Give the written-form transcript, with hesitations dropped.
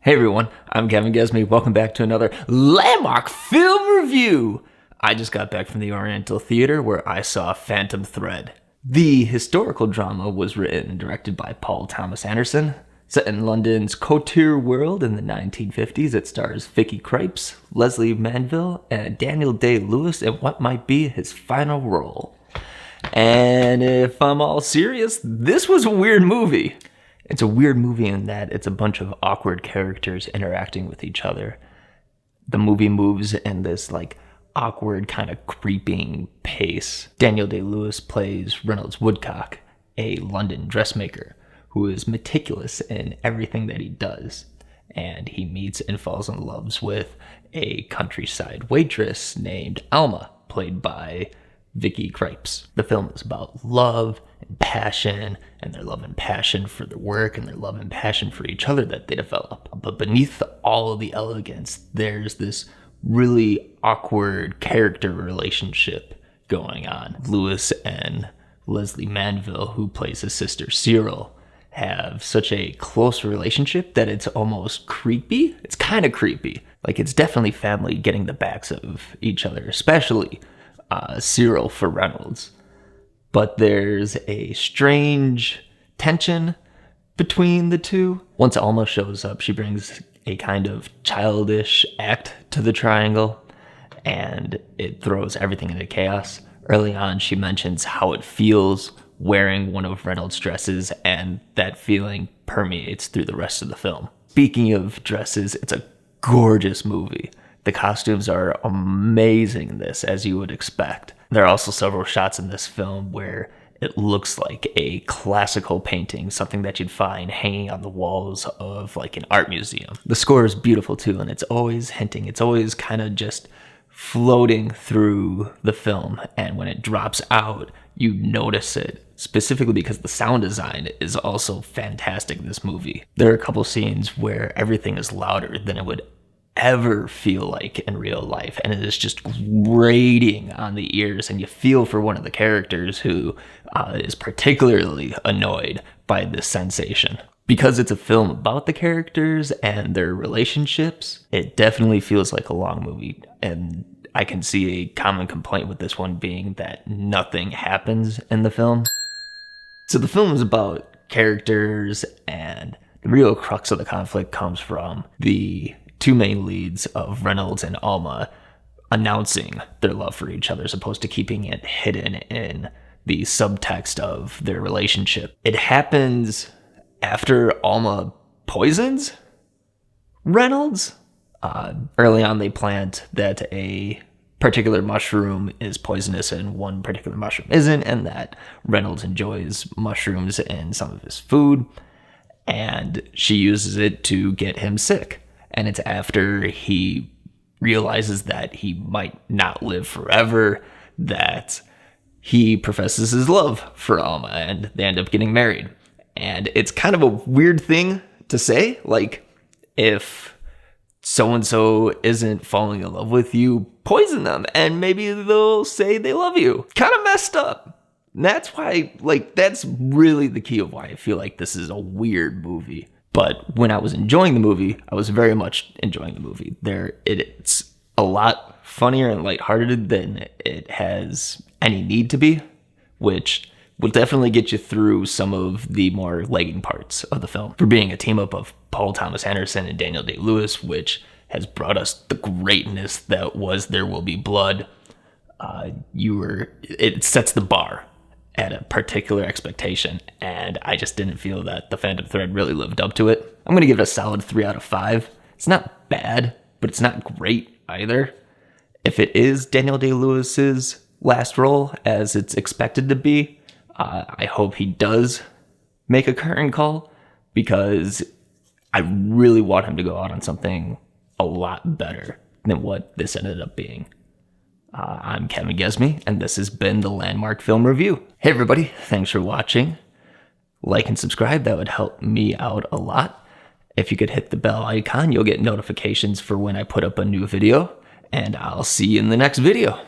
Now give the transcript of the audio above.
Hey everyone, I'm Gesme. Welcome back to another landmark film review. I just got back from the Oriental Theater where I saw Phantom Thread. The historical drama was written and directed by Paul Thomas Anderson. Set in London's couture world in the 1950s, it stars Vicky Krieps, Leslie Manville, and Daniel Day-Lewis in what might be his final role. And if I'm all serious, this was a weird movie. It's a weird movie in that it's a bunch of awkward characters interacting with each other. The movie moves in this awkward kind of creeping pace. Daniel Day-Lewis plays Reynolds Woodcock, a London dressmaker who is meticulous in everything that he does. And he meets and falls in love with a countryside waitress named Alma, played by Vicky Krieps. The film is about love and passion, and their love and passion for their work, and their love and passion for each other that they develop. But beneath all of the elegance, there's this really awkward character relationship going on. Lewis and Leslie Manville, who plays his sister Cyril, have such a close relationship that it's almost creepy. It's kind of creepy. It's definitely family getting the backs of each other, especially Cyril for Reynolds. But there's a strange tension between the two. Once Alma shows up, she brings a kind of childish act to the triangle, and it throws everything into chaos. Early on, she mentions how it feels wearing one of Reynolds' dresses, and that feeling permeates through the rest of the film. Speaking of dresses, it's a gorgeous movie. The costumes are amazing in this, as you would expect. There are also several shots in this film where it looks like a classical painting, something that you'd find hanging on the walls of an art museum. The score is beautiful too, and it's always hinting, it's always kind of just floating through the film, and when it drops out, you notice it, specifically because the sound design is also fantastic in this movie. There are a couple scenes where everything is louder than it would ever feel like in real life, and it is just grating on the ears, and you feel for one of the characters who is particularly annoyed by this sensation. Because it's a film about the characters and their relationships, it definitely feels like a long movie, and I can see a common complaint with this one being that nothing happens in the film. So the film is about characters, and the real crux of the conflict comes from the two main leads of Reynolds and Alma announcing their love for each other as opposed to keeping it hidden in the subtext of their relationship. It happens after Alma poisons Reynolds. Early on, they plant that a particular mushroom is poisonous and one particular mushroom isn't, and that Reynolds enjoys mushrooms in some of his food, and she uses it to get him sick. And it's after he realizes that he might not live forever that he professes his love for Alma, and they end up getting married. And it's kind of a weird thing to say, if so-and-so isn't falling in love with you, poison them, and maybe they'll say they love you. Kind of messed up. And that's why, that's really the key of why I feel like this is a weird movie. But when I was enjoying the movie, I was very much enjoying the movie. It's a lot funnier and lighthearted than it has any need to be, which will definitely get you through some of the more lagging parts of the film. For being a team-up of Paul Thomas Anderson and Daniel Day-Lewis, which has brought us the greatness that was There Will Be Blood, it sets the bar at a particular expectation, and I just didn't feel that The Phantom Thread really lived up to it. I'm going to give it a solid 3 out of 5. It's not bad, but it's not great either. If it is Daniel Day-Lewis's last role, as it's expected to be, I hope he does make a curtain call, because I really want him to go out on something a lot better than what this ended up being. I'm Kevin Gesme, and this has been the Landmark Film Review. Hey everybody, thanks for watching. Like and subscribe, that would help me out a lot. If you could hit the bell icon, you'll get notifications for when I put up a new video, and I'll see you in the next video.